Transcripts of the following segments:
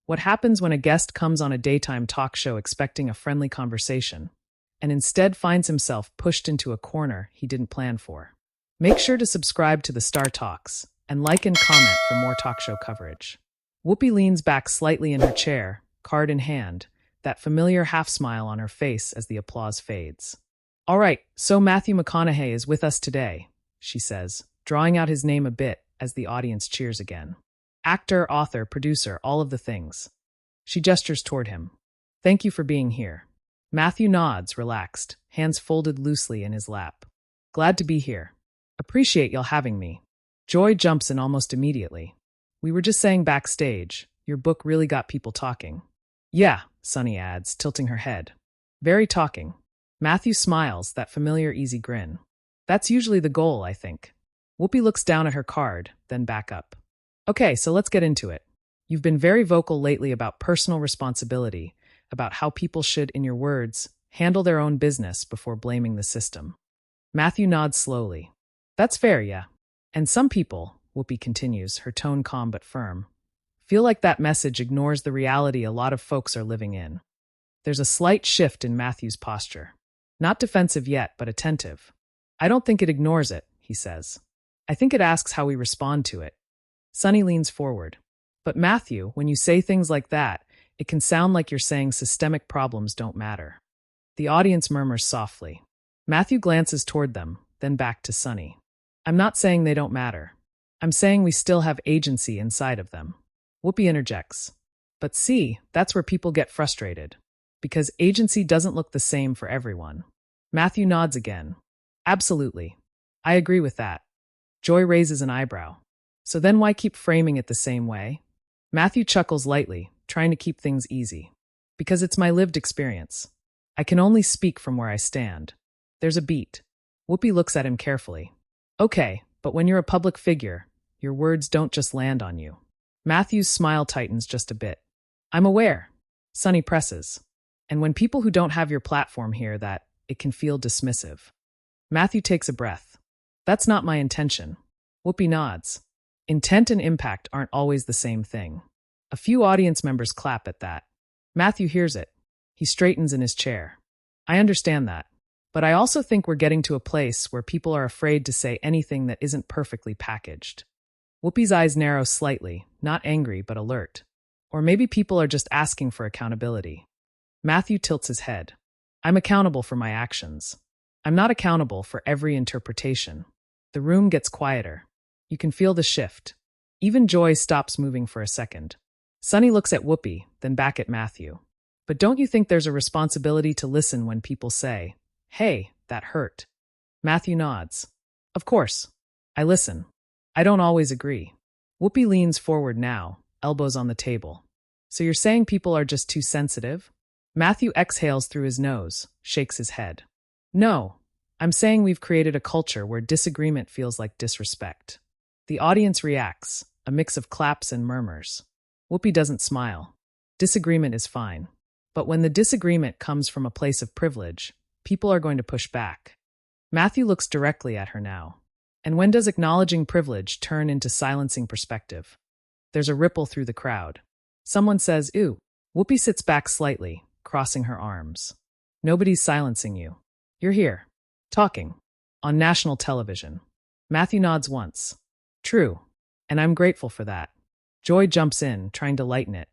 What happens when a guest comes on a daytime talk show expecting a friendly conversation, and instead finds himself pushed into a corner he didn't plan for? Make sure to subscribe to the Star Talks, and like and comment for more talk show coverage. Whoopi leans back slightly in her chair, card in hand, that familiar half-smile on her face as the applause fades. All right, so Matthew McConaughey is with us today, she says, drawing out his name a bit as the audience cheers again. Actor, author, producer, all of the things. She gestures toward him. Thank you for being here. Matthew nods, relaxed, hands folded loosely in his lap. Glad to be here. Appreciate y'all having me. Joy jumps in almost immediately. We were just saying backstage, your book really got people talking. Yeah, Sunny adds, tilting her head. Very talking. Matthew smiles, that familiar easy grin. That's usually the goal, I think. Whoopi looks down at her card, then back up. Okay, so let's get into it. You've been very vocal lately about personal responsibility, about how people should, in your words, handle their own business before blaming the system. Matthew nods slowly. That's fair, yeah. And some people, Whoopi continues, her tone calm but firm, feel like that message ignores the reality a lot of folks are living in. There's a slight shift in Matthew's posture. Not defensive yet, but attentive. I don't think it ignores it, he says. I think it asks how we respond to it. Sunny leans forward. But Matthew, when you say things like that, it can sound like you're saying systemic problems don't matter. The audience murmurs softly. Matthew glances toward them, then back to Sunny. I'm not saying they don't matter. I'm saying we still have agency inside of them. Whoopi interjects. But see, that's where people get frustrated. Because agency doesn't look the same for everyone. Matthew nods again. Absolutely. I agree with that. Joy raises an eyebrow. So then why keep framing it the same way? Matthew chuckles lightly, trying to keep things easy. Because it's my lived experience. I can only speak from where I stand. There's a beat. Whoopi looks at him carefully. Okay, but when you're a public figure, your words don't just land on you. Matthew's smile tightens just a bit. I'm aware. Sunny presses. And when people who don't have your platform hear that, it can feel dismissive. Matthew takes a breath. That's not my intention. Whoopi nods. Intent and impact aren't always the same thing. A few audience members clap at that. Matthew hears it. He straightens in his chair. I understand that. But I also think we're getting to a place where people are afraid to say anything that isn't perfectly packaged. Whoopi's eyes narrow slightly, not angry but alert. Or maybe people are just asking for accountability. Matthew tilts his head. I'm accountable for my actions. I'm not accountable for every interpretation. The room gets quieter. You can feel the shift. Even Joy stops moving for a second. Sunny looks at Whoopi, then back at Matthew. But don't you think there's a responsibility to listen when people say, hey, that hurt? Matthew nods. Of course. I listen. I don't always agree. Whoopi leans forward now, elbows on the table. So you're saying people are just too sensitive? Matthew exhales through his nose, shakes his head. No, I'm saying we've created a culture where disagreement feels like disrespect. The audience reacts, a mix of claps and murmurs. Whoopi doesn't smile. Disagreement is fine. But when the disagreement comes from a place of privilege, people are going to push back. Matthew looks directly at her now. And when does acknowledging privilege turn into silencing perspective? There's a ripple through the crowd. Someone says, ooh. Whoopi sits back slightly, crossing her arms. Nobody's silencing you. You're here. Talking. On national television. Matthew nods once. True. And I'm grateful for that. Joy jumps in, trying to lighten it.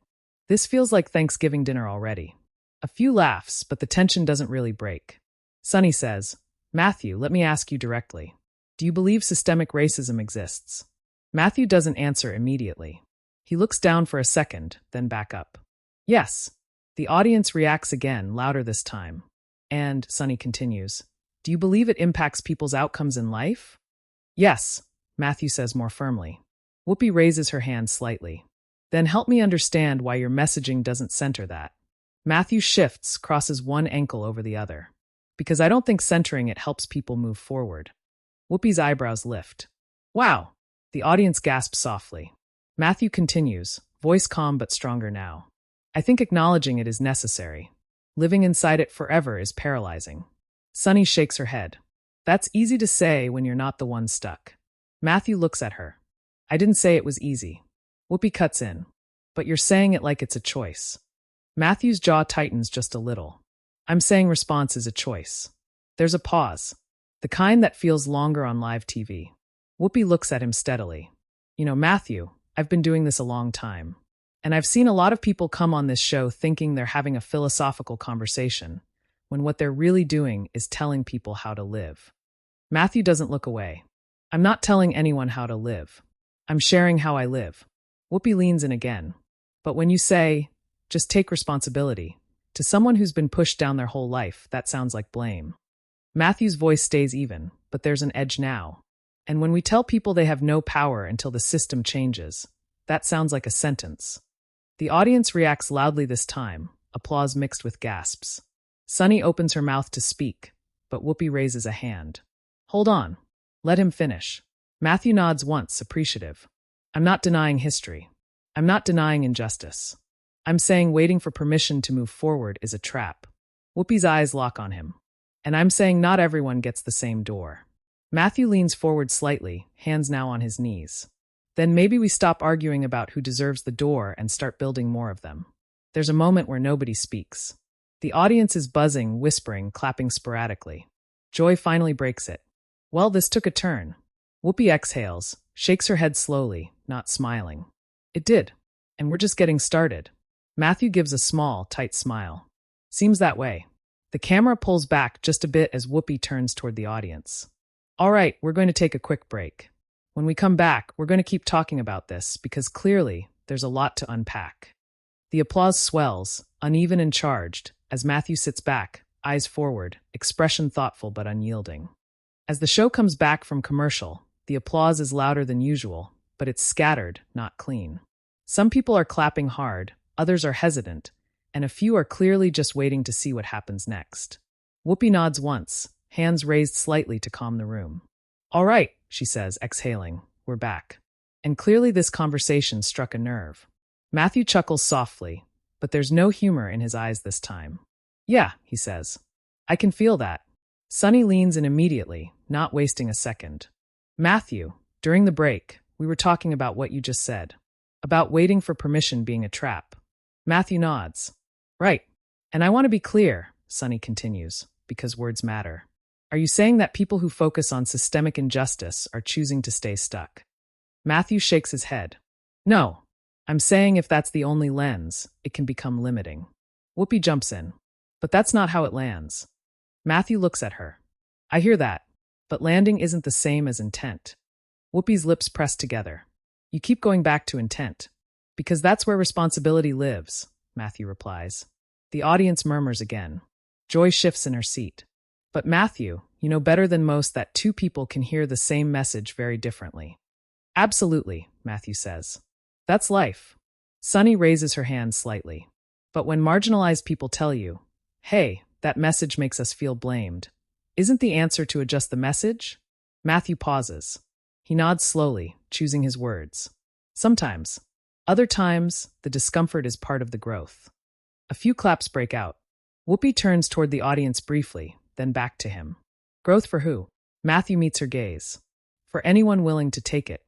This feels like Thanksgiving dinner already. A few laughs, but the tension doesn't really break. Sunny says, Matthew, let me ask you directly. Do you believe systemic racism exists? Matthew doesn't answer immediately. He looks down for a second, then back up. Yes. The audience reacts again, louder this time. And, Sunny continues, do you believe it impacts people's outcomes in life? Yes, Matthew says more firmly. Whoopi raises her hand slightly. Then help me understand why your messaging doesn't center that. Matthew shifts, crosses one ankle over the other. Because I don't think centering it helps people move forward. Whoopi's eyebrows lift. Wow! The audience gasps softly. Matthew continues, voice calm but stronger now. I think acknowledging it is necessary. Living inside it forever is paralyzing. Sunny shakes her head. That's easy to say when you're not the one stuck. Matthew looks at her. I didn't say it was easy. Whoopi cuts in. But you're saying it like it's a choice. Matthew's jaw tightens just a little. I'm saying response is a choice. There's a pause. The kind that feels longer on live TV. Whoopi looks at him steadily. You know, Matthew, I've been doing this a long time. And I've seen a lot of people come on this show thinking they're having a philosophical conversation, when what they're really doing is telling people how to live. Matthew doesn't look away. I'm not telling anyone how to live. I'm sharing how I live. Whoopi leans in again. But when you say, just take responsibility, to someone who's been pushed down their whole life, that sounds like blame. Matthew's voice stays even, but there's an edge now. And when we tell people they have no power until the system changes, that sounds like a sentence. The audience reacts loudly this time, applause mixed with gasps. Sunny opens her mouth to speak, but Whoopi raises a hand. Hold on. Let him finish. Matthew nods once, appreciative. I'm not denying history. I'm not denying injustice. I'm saying waiting for permission to move forward is a trap. Whoopi's eyes lock on him. And I'm saying not everyone gets the same door. Matthew leans forward slightly, hands now on his knees. Then maybe we stop arguing about who deserves the door and start building more of them. There's a moment where nobody speaks. The audience is buzzing, whispering, clapping sporadically. Joy finally breaks it. Well, this took a turn. Whoopi exhales, shakes her head slowly, not smiling. It did. And we're just getting started. Matthew gives a small, tight smile. Seems that way. The camera pulls back just a bit as Whoopi turns toward the audience. All right, we're going to take a quick break. When we come back, we're going to keep talking about this because clearly there's a lot to unpack. The applause swells, uneven and charged, as Matthew sits back, eyes forward, expression thoughtful but unyielding. As the show comes back from commercial, the applause is louder than usual, but it's scattered, not clean. Some people are clapping hard, others are hesitant, and a few are clearly just waiting to see what happens next. Whoopi nods once, hands raised slightly to calm the room. All right, she says, exhaling, we're back. And clearly this conversation struck a nerve. Matthew chuckles softly, but there's no humor in his eyes this time. Yeah, he says. I can feel that. Sunny leans in immediately, not wasting a second. Matthew, during the break, we were talking about what you just said. About waiting for permission being a trap. Matthew nods. Right. And I want to be clear, Sunny continues, because words matter. Are you saying that people who focus on systemic injustice are choosing to stay stuck? Matthew shakes his head. No. I'm saying if that's the only lens, it can become limiting. Whoopi jumps in. But that's not how it lands. Matthew looks at her. I hear that, but landing isn't the same as intent. Whoopi's lips press together. You keep going back to intent. Because that's where responsibility lives, Matthew replies. The audience murmurs again. Joy shifts in her seat. But Matthew, you know better than most that two people can hear the same message very differently. Absolutely, Matthew says. That's life. Sunny raises her hand slightly. But when marginalized people tell you, hey, that message makes us feel blamed, isn't the answer to adjust the message? Matthew pauses. He nods slowly, choosing his words. Sometimes. Other times, the discomfort is part of the growth. A few claps break out. Whoopi turns toward the audience briefly, then back to him. Growth for who? Matthew meets her gaze. For anyone willing to take it.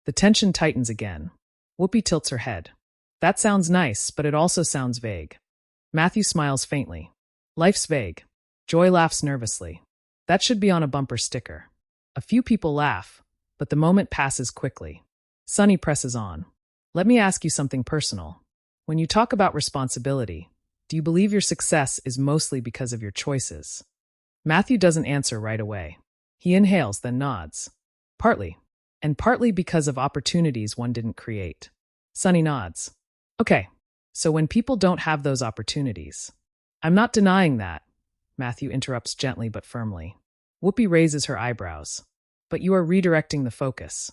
The tension tightens again. Whoopi tilts her head. That sounds nice, but it also sounds vague. Matthew smiles faintly. Life's vague. Joy laughs nervously. That should be on a bumper sticker. A few people laugh, but the moment passes quickly. Sunny presses on. Let me ask you something personal. When you talk about responsibility, do you believe your success is mostly because of your choices? Matthew doesn't answer right away. He inhales, then nods. Partly. And partly because of opportunities one didn't create. Sunny nods. Okay, so when people don't have those opportunities. I'm not denying that, Matthew interrupts gently but firmly. Whoopi raises her eyebrows. But you are redirecting the focus.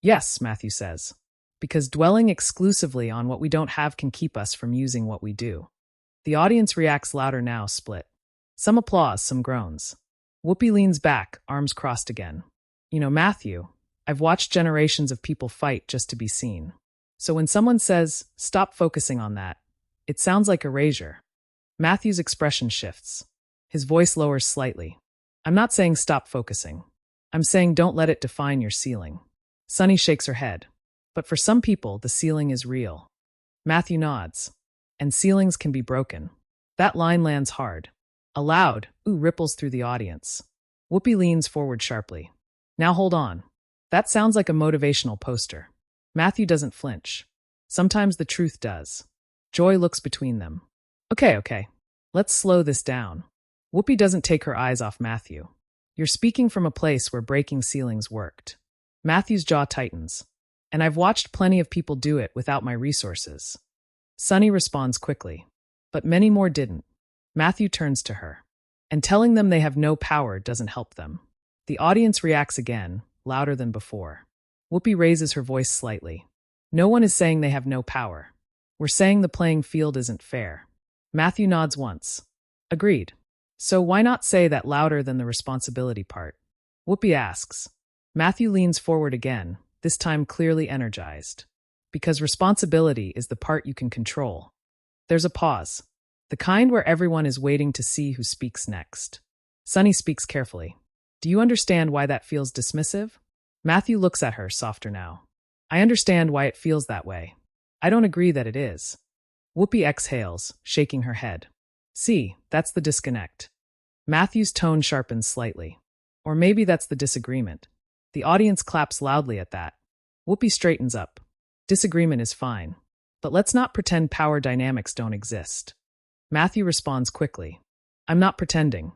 Yes, Matthew says. Because dwelling exclusively on what we don't have can keep us from using what we do. The audience reacts louder now, split. Some applause, some groans. Whoopi leans back, arms crossed again. You know, Matthew, I've watched generations of people fight just to be seen. So when someone says, stop focusing on that, it sounds like erasure. Matthew's expression shifts. His voice lowers slightly. I'm not saying stop focusing. I'm saying don't let it define your ceiling. Sunny shakes her head. But for some people, the ceiling is real. Matthew nods. And ceilings can be broken. That line lands hard. A loud ooh ripples through the audience. Whoopi leans forward sharply. Now hold on. That sounds like a motivational poster. Matthew doesn't flinch. Sometimes the truth does. Joy looks between them. Okay. Let's slow this down. Whoopi doesn't take her eyes off Matthew. You're speaking from a place where breaking ceilings worked. Matthew's jaw tightens. And I've watched plenty of people do it without my resources. Sunny responds quickly. But many more didn't. Matthew turns to her. And telling them they have no power doesn't help them. The audience reacts again, louder than before. Whoopi raises her voice slightly. No one is saying they have no power. We're saying the playing field isn't fair. Matthew nods once. Agreed. So why not say that louder than the responsibility part? Whoopi asks. Matthew leans forward again, this time clearly energized. Because responsibility is the part you can control. There's a pause. The kind where everyone is waiting to see who speaks next. Sunny speaks carefully. Do you understand why that feels dismissive? Matthew looks at her, softer now. I understand why it feels that way. I don't agree that it is. Whoopi exhales, shaking her head. See, that's the disconnect. Matthew's tone sharpens slightly. Or maybe that's the disagreement. The audience claps loudly at that. Whoopi straightens up. Disagreement is fine. But let's not pretend power dynamics don't exist. Matthew responds quickly. I'm not pretending.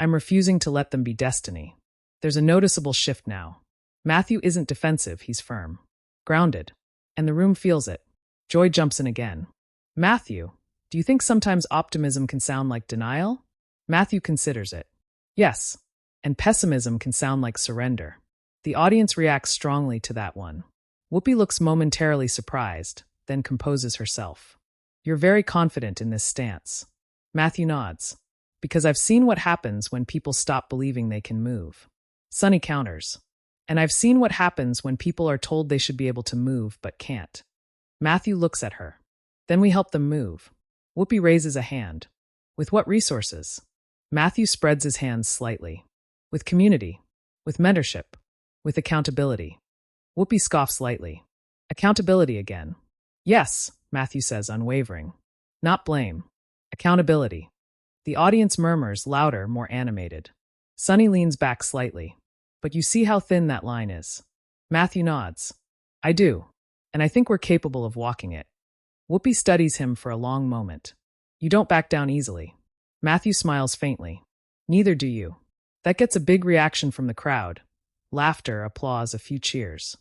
I'm refusing to let them be destiny. There's a noticeable shift now. Matthew isn't defensive, he's firm. Grounded. And the room feels it. Joy jumps in again. Matthew, do you think sometimes optimism can sound like denial? Matthew considers it. Yes. And pessimism can sound like surrender. The audience reacts strongly to that one. Whoopi looks momentarily surprised, then composes herself. You're very confident in this stance. Matthew nods. Because I've seen what happens when people stop believing they can move. Sunny counters. And I've seen what happens when people are told they should be able to move but can't. Matthew looks at her. Then we help them move. Whoopi raises a hand. With what resources? Matthew spreads his hands slightly. With community. With mentorship. With accountability. Whoopi scoffs lightly. Accountability again. Yes, Matthew says, unwavering. Not blame. Accountability. The audience murmurs, louder, more animated. Sunny leans back slightly. But you see how thin that line is. Matthew nods. I do. And I think we're capable of walking it. Whoopi studies him for a long moment. You don't back down easily. Matthew smiles faintly. Neither do you. That gets a big reaction from the crowd. Laughter, applause, a few cheers.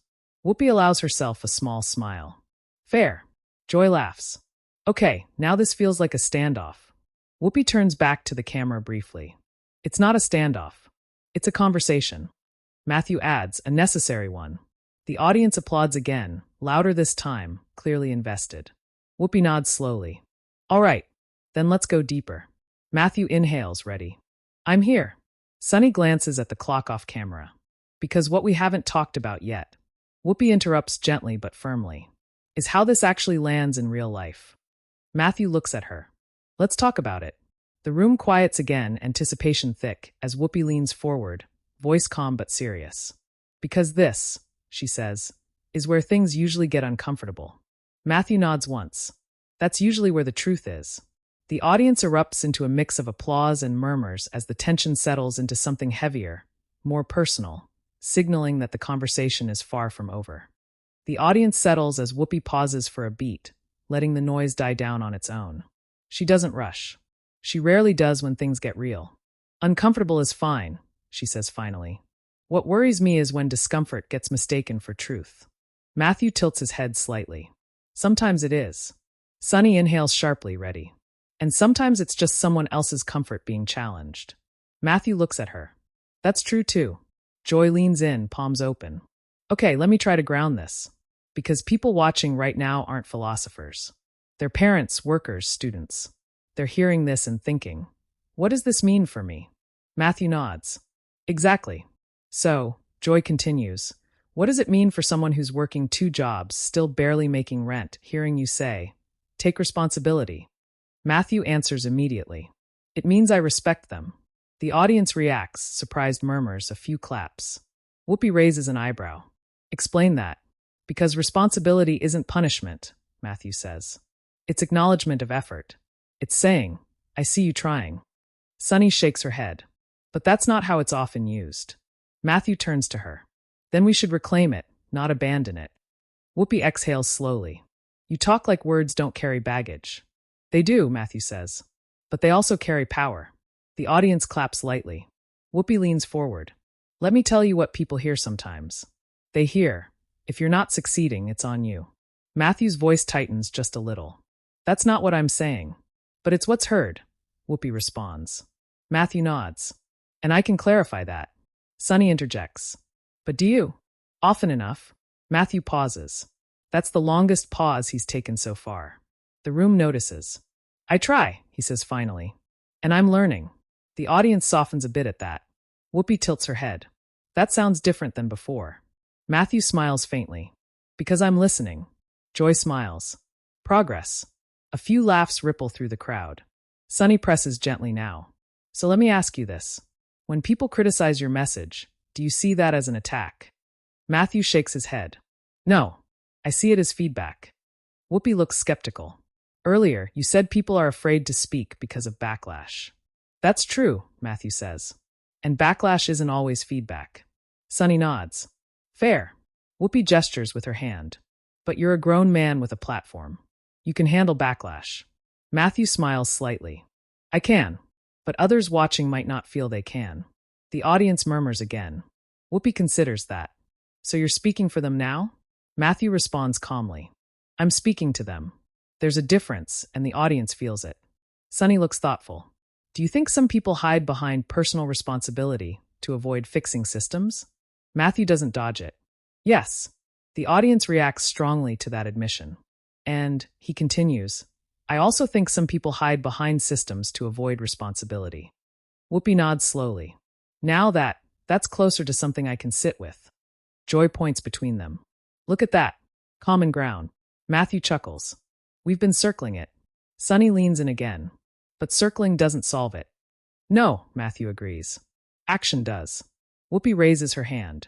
Whoopi allows herself a small smile. Fair. Joy laughs. Okay, now this feels like a standoff. Whoopi turns back to the camera briefly. It's not a standoff. It's a conversation. Matthew adds, a necessary one. The audience applauds again, louder this time, clearly invested. Whoopi nods slowly. All right, then let's go deeper. Matthew inhales, ready. I'm here. Sunny glances at the clock off camera. Because what we haven't talked about yet, Whoopi interrupts gently but firmly, is how this actually lands in real life. Matthew looks at her. Let's talk about it. The room quiets again, anticipation thick, as Whoopi leans forward, voice calm but serious. Because this, she says, is where things usually get uncomfortable. Matthew nods once. That's usually where the truth is. The audience erupts into a mix of applause and murmurs as the tension settles into something heavier, more personal, signaling that the conversation is far from over. The audience settles as Whoopi pauses for a beat, letting the noise die down on its own. She doesn't rush. She rarely does when things get real. Uncomfortable is fine, she says finally. What worries me is when discomfort gets mistaken for truth. Matthew tilts his head slightly. Sometimes it is. Sunny inhales sharply, ready. And sometimes it's just someone else's comfort being challenged. Matthew looks at her. That's true too. Joy leans in, palms open. Okay, let me try to ground this. Because people watching right now aren't philosophers. They're parents, workers, students. They're hearing this and thinking, what does this mean for me? Matthew nods. Exactly. So, Joy continues, what does it mean for someone who's working 2 jobs, still barely making rent, hearing you say, take responsibility? Matthew answers immediately. It means I respect them. The audience reacts, surprised murmurs, a few claps. Whoopi raises an eyebrow. Explain that. Because responsibility isn't punishment, Matthew says. It's acknowledgement of effort. It's saying, I see you trying. Sunny shakes her head. But that's not how it's often used. Matthew turns to her. Then we should reclaim it, not abandon it. Whoopi exhales slowly. You talk like words don't carry baggage. They do, Matthew says. But they also carry power. The audience claps lightly. Whoopi leans forward. Let me tell you what people hear sometimes. They hear, if you're not succeeding, it's on you. Matthew's voice tightens just a little. That's not what I'm saying. But it's what's heard, Whoopi responds. Matthew nods. And I can clarify that. Sunny interjects. But do you? Often enough. Matthew pauses. That's the longest pause he's taken so far. The room notices. I try, he says finally. And I'm learning. The audience softens a bit at that. Whoopi tilts her head. That sounds different than before. Matthew smiles faintly. Because I'm listening. Joy smiles. Progress. A few laughs ripple through the crowd. Sunny presses gently now. So let me ask you this. When people criticize your message, do you see that as an attack? Matthew shakes his head. No. I see it as feedback. Whoopi looks skeptical. Earlier, you said people are afraid to speak because of backlash. That's true, Matthew says. And backlash isn't always feedback. Sunny nods. Fair. Whoopi gestures with her hand. But you're a grown man with a platform. You can handle backlash. Matthew smiles slightly. I can. But others watching might not feel they can. The audience murmurs again. Whoopi considers that. So you're speaking for them now? Matthew responds calmly. I'm speaking to them. There's a difference, and the audience feels it. Sunny looks thoughtful. Do you think some people hide behind personal responsibility to avoid fixing systems? Matthew doesn't dodge it. Yes. The audience reacts strongly to that admission. And, he continues, I also think some people hide behind systems to avoid responsibility. Whoopi nods slowly. Now that's closer to something I can sit with. Joy points between them. Look at that. Common ground. Matthew chuckles. We've been circling it. Sunny leans in again. But circling doesn't solve it. No, Matthew agrees. Action does. Whoopi raises her hand.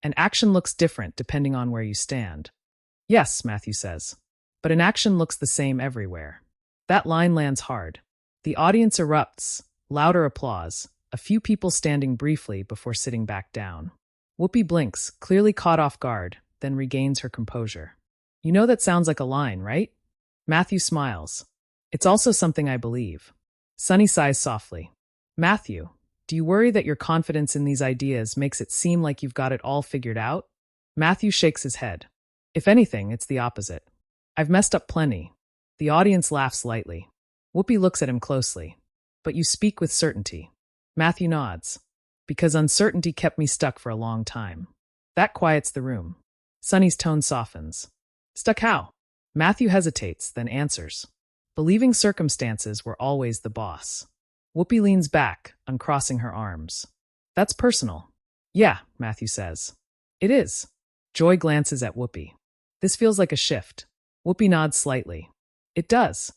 And action looks different depending on where you stand. Yes, Matthew says. But an action looks the same everywhere. That line lands hard. The audience erupts, louder applause, a few people standing briefly before sitting back down. Whoopi blinks, clearly caught off guard, then regains her composure. You know that sounds like a line, right? Matthew smiles. It's also something I believe. Sunny sighs softly. Matthew, do you worry that your confidence in these ideas makes it seem like you've got it all figured out? Matthew shakes his head. If anything, it's the opposite. I've messed up plenty. The audience laughs lightly. Whoopi looks at him closely. But you speak with certainty. Matthew nods. Because uncertainty kept me stuck for a long time. That quiets the room. Sunny's tone softens. Stuck how? Matthew hesitates, then answers. Believing circumstances were always the boss. Whoopi leans back, uncrossing her arms. That's personal. Yeah, Matthew says. It is. Joy glances at Whoopi. This feels like a shift. Whoopi nods slightly. It does.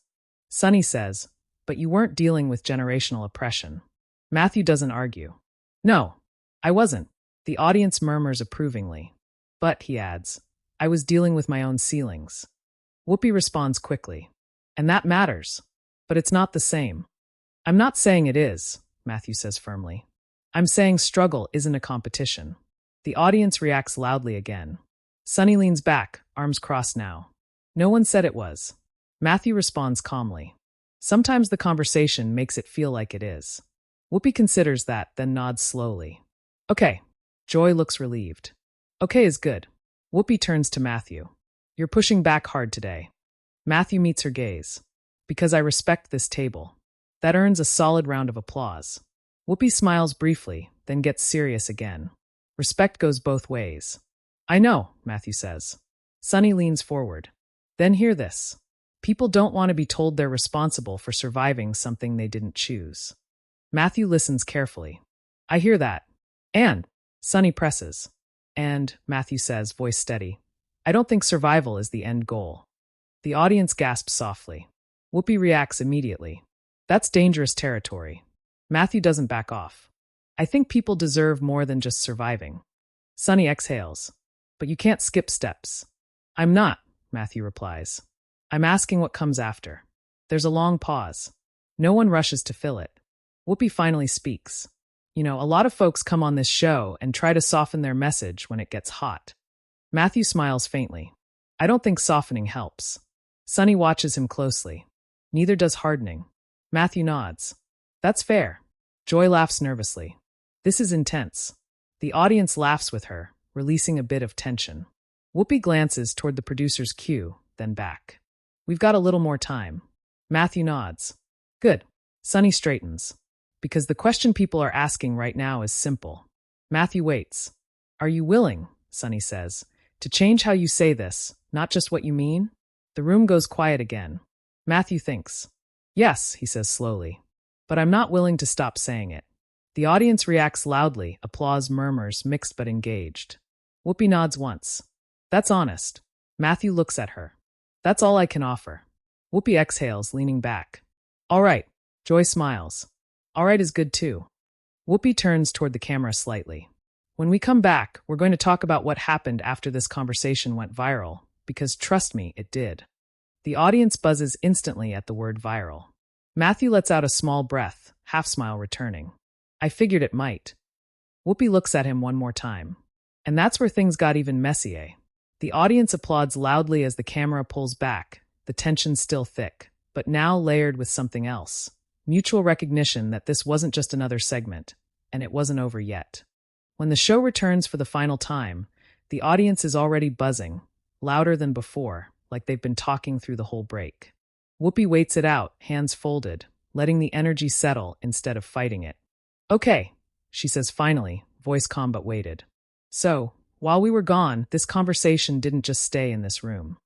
Sunny says, but you weren't dealing with generational oppression. Matthew doesn't argue. No, I wasn't. The audience murmurs approvingly. But, he adds, I was dealing with my own ceilings. Whoopi responds quickly. And that matters. But it's not the same. I'm not saying it is, Matthew says firmly. I'm saying struggle isn't a competition. The audience reacts loudly again. Sunny leans back, arms crossed now. No one said it was. Matthew responds calmly. Sometimes the conversation makes it feel like it is. Whoopi considers that, then nods slowly. Okay. Joy looks relieved. Okay is good. Whoopi turns to Matthew. You're pushing back hard today. Matthew meets her gaze. Because I respect this table. That earns a solid round of applause. Whoopi smiles briefly, then gets serious again. Respect goes both ways. I know, Matthew says. Sunny leans forward. Then hear this. People don't want to be told they're responsible for surviving something they didn't choose. Matthew listens carefully. I hear that. And, Sunny presses. And, Matthew says, voice steady. I don't think survival is the end goal. The audience gasps softly. Whoopi reacts immediately. That's dangerous territory. Matthew doesn't back off. I think people deserve more than just surviving. Sunny exhales. But you can't skip steps. I'm not, Matthew replies. I'm asking what comes after. There's a long pause. No one rushes to fill it. Whoopi finally speaks. A lot of folks come on this show and try to soften their message when it gets hot. Matthew smiles faintly. I don't think softening helps. Sunny watches him closely. Neither does hardening. Matthew nods. That's fair. Joy laughs nervously. This is intense. The audience laughs with her, releasing a bit of tension. Whoopi glances toward the producer's cue, then back. We've got a little more time. Matthew nods. Good. Sunny straightens. Because the question people are asking right now is simple. Matthew waits. Are you willing, Sunny says, to change how you say this, not just what you mean? The room goes quiet again. Matthew thinks. Yes, he says slowly. But I'm not willing to stop saying it. The audience reacts loudly, applause murmurs, mixed but engaged. Whoopi nods once. That's honest. Matthew looks at her. That's all I can offer. Whoopi exhales, leaning back. All right. Joy smiles. All right is good too. Whoopi turns toward the camera slightly. When we come back, we're going to talk about what happened after this conversation went viral, because trust me, it did. The audience buzzes instantly at the word viral. Matthew lets out a small breath, half smile returning. I figured it might. Whoopi looks at him one more time. And that's where things got even messier. The audience applauds loudly as the camera pulls back, the tension still thick, but now layered with something else. Mutual recognition that this wasn't just another segment, and it wasn't over yet. When the show returns for the final time, the audience is already buzzing, louder than before, like they've been talking through the whole break. Whoopi waits it out, hands folded, letting the energy settle instead of fighting it. Okay, she says finally, voice calm but weighted. So, while we were gone, this conversation didn't just stay in this room.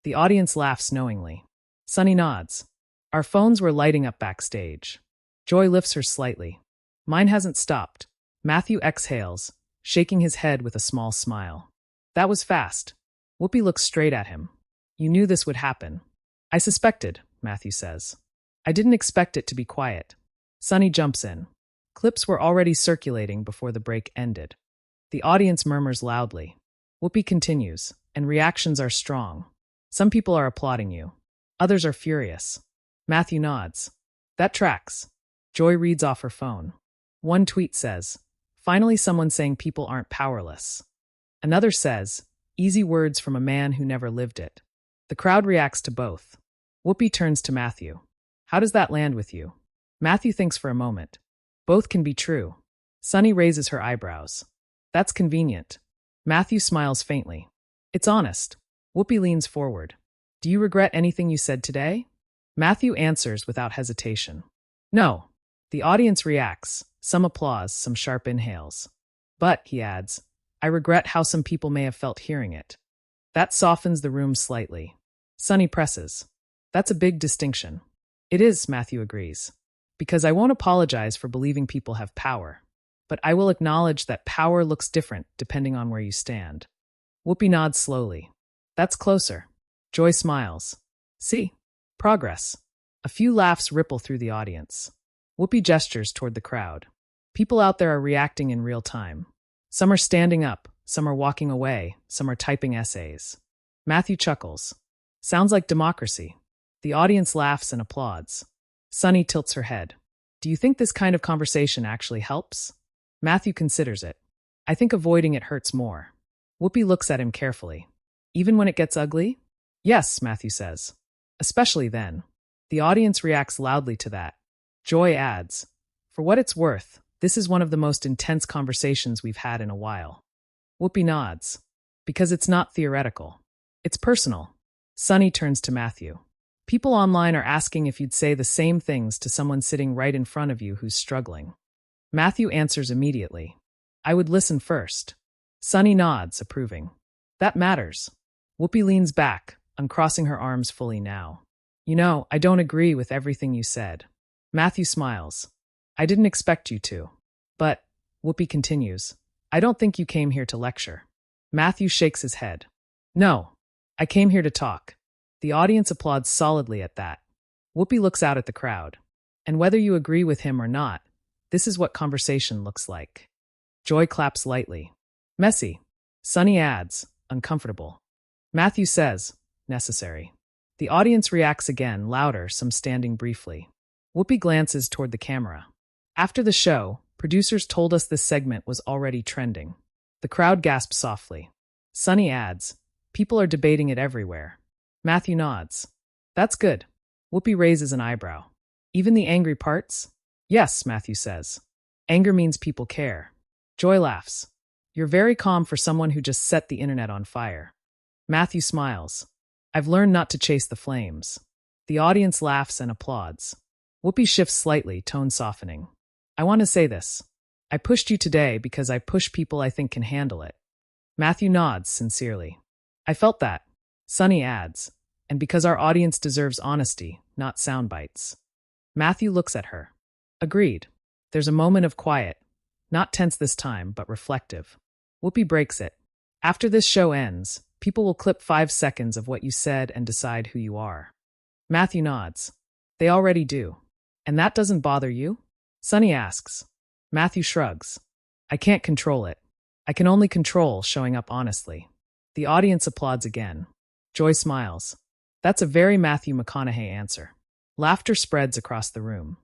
The audience laughs knowingly. Sunny nods. Our phones were lighting up backstage. Joy lifts her slightly. Mine hasn't stopped. Matthew exhales, shaking his head with a small smile. That was fast. Whoopi looks straight at him. You knew this would happen. I suspected, Matthew says. I didn't expect it to be quiet. Sunny jumps in. Clips were already circulating before the break ended. The audience murmurs loudly. Whoopi continues, and reactions are strong. Some people are applauding you. Others are furious. Matthew nods. That tracks. Joy reads off her phone. One tweet says, finally someone saying people aren't powerless. Another says, easy words from a man who never lived it. The crowd reacts to both. Whoopi turns to Matthew. How does that land with you? Matthew thinks for a moment. Both can be true. Sunny raises her eyebrows. That's convenient. Matthew smiles faintly. It's honest. Whoopi leans forward. Do you regret anything you said today? Matthew answers without hesitation. No. The audience reacts, some applause, some sharp inhales. But, he adds, I regret how some people may have felt hearing it. That softens the room slightly. Sunny presses. That's a big distinction. It is, Matthew agrees. Because I won't apologize for believing people have power. But I will acknowledge that power looks different depending on where you stand. Whoopi nods slowly. That's closer. Joy smiles. See? Progress. A few laughs ripple through the audience. Whoopi gestures toward the crowd. People out there are reacting in real time. Some are standing up, some are walking away, some are typing essays. Matthew chuckles. Sounds like democracy. The audience laughs and applauds. Sunny tilts her head. Do you think this kind of conversation actually helps? Matthew considers it. I think avoiding it hurts more. Whoopi looks at him carefully. Even when it gets ugly? Yes, Matthew says. Especially then. The audience reacts loudly to that. Joy adds, for what it's worth, this is one of the most intense conversations we've had in a while. Whoopi nods. Because it's not theoretical. It's personal. Sunny turns to Matthew. People online are asking if you'd say the same things to someone sitting right in front of you who's struggling. Matthew answers immediately. I would listen first. Sunny nods, approving. That matters. Whoopi leans back, uncrossing her arms fully now. You know, I don't agree with everything you said. Matthew smiles. I didn't expect you to. But, Whoopi continues, I don't think you came here to lecture. Matthew shakes his head. No, I came here to talk. The audience applauds solidly at that. Whoopi looks out at the crowd. And whether you agree with him or not, this is what conversation looks like. Joy claps lightly. Messy. Sunny adds, uncomfortable. Matthew says, necessary. The audience reacts again, louder, some standing briefly. Whoopi glances toward the camera. After the show, producers told us this segment was already trending. The crowd gasped softly. Sunny adds, "People are debating it everywhere." Matthew nods. "That's good." Whoopi raises an eyebrow. "Even the angry parts?" "Yes," Matthew says. "Anger means people care." Joy laughs. "You're very calm for someone who just set the internet on fire." Matthew smiles. "I've learned not to chase the flames." The audience laughs and applauds. Whoopi shifts slightly, tone softening. "I want to say this. I pushed you today because I push people I think can handle it." Matthew nods sincerely. "I felt that." Sunny adds, "And because our audience deserves honesty, not sound bites." Matthew looks at her. "Agreed." There's a moment of quiet. Not tense this time, but reflective. Whoopi breaks it. "After this show ends, people will clip 5 seconds of what you said and decide who you are." Matthew nods. "They already do." "And that doesn't bother you?" Sunny asks. Matthew shrugs. "I can't control it. I can only control showing up honestly." The audience applauds again. Joy smiles. "That's a very Matthew McConaughey answer." Laughter spreads across the room.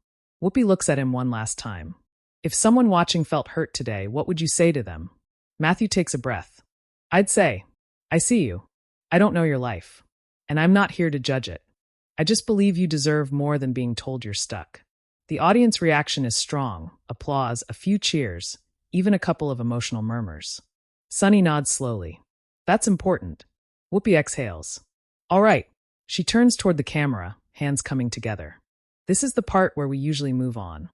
Whoopi looks at him one last time. "If someone watching felt hurt today, what would you say to them?" Matthew takes a breath. "I'd say, I see you. I don't know your life. And I'm not here to judge it. I just believe you deserve more than being told you're stuck." The audience reaction is strong. Applause, a few cheers, even a couple of emotional murmurs. Sunny nods slowly. "That's important." Whoopi exhales. "All right." She turns toward the camera, hands coming together. "This is the part where we usually move on."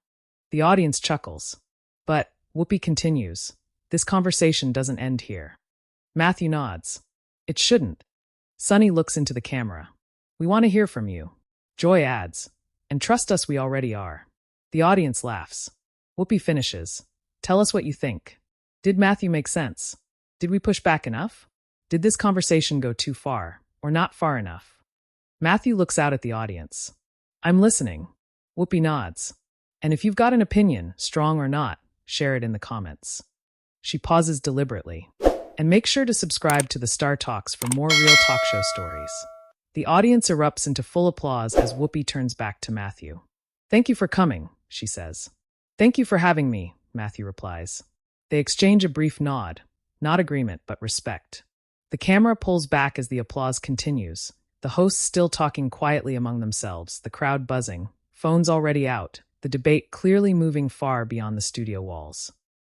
The audience chuckles. "But," Whoopi continues, "this conversation doesn't end here." Matthew nods. "It shouldn't." Sunny looks into the camera. "We want to hear from you." Joy adds, "And trust us, we already are." The audience laughs. Whoopi finishes. "Tell us what you think. Did Matthew make sense? Did we push back enough? Did this conversation go too far, or not far enough?" Matthew looks out at the audience. "I'm listening." Whoopi nods. "And if you've got an opinion, strong or not, share it in the comments." She pauses deliberately. "And make sure to subscribe to the Star Talks for more real talk show stories." The audience erupts into full applause as Whoopi turns back to Matthew. "Thank you for coming," she says. "Thank you for having me," Matthew replies. They exchange a brief nod, not agreement, but respect. The camera pulls back as the applause continues, the hosts still talking quietly among themselves, the crowd buzzing, phones already out, the debate clearly moving far beyond the studio walls.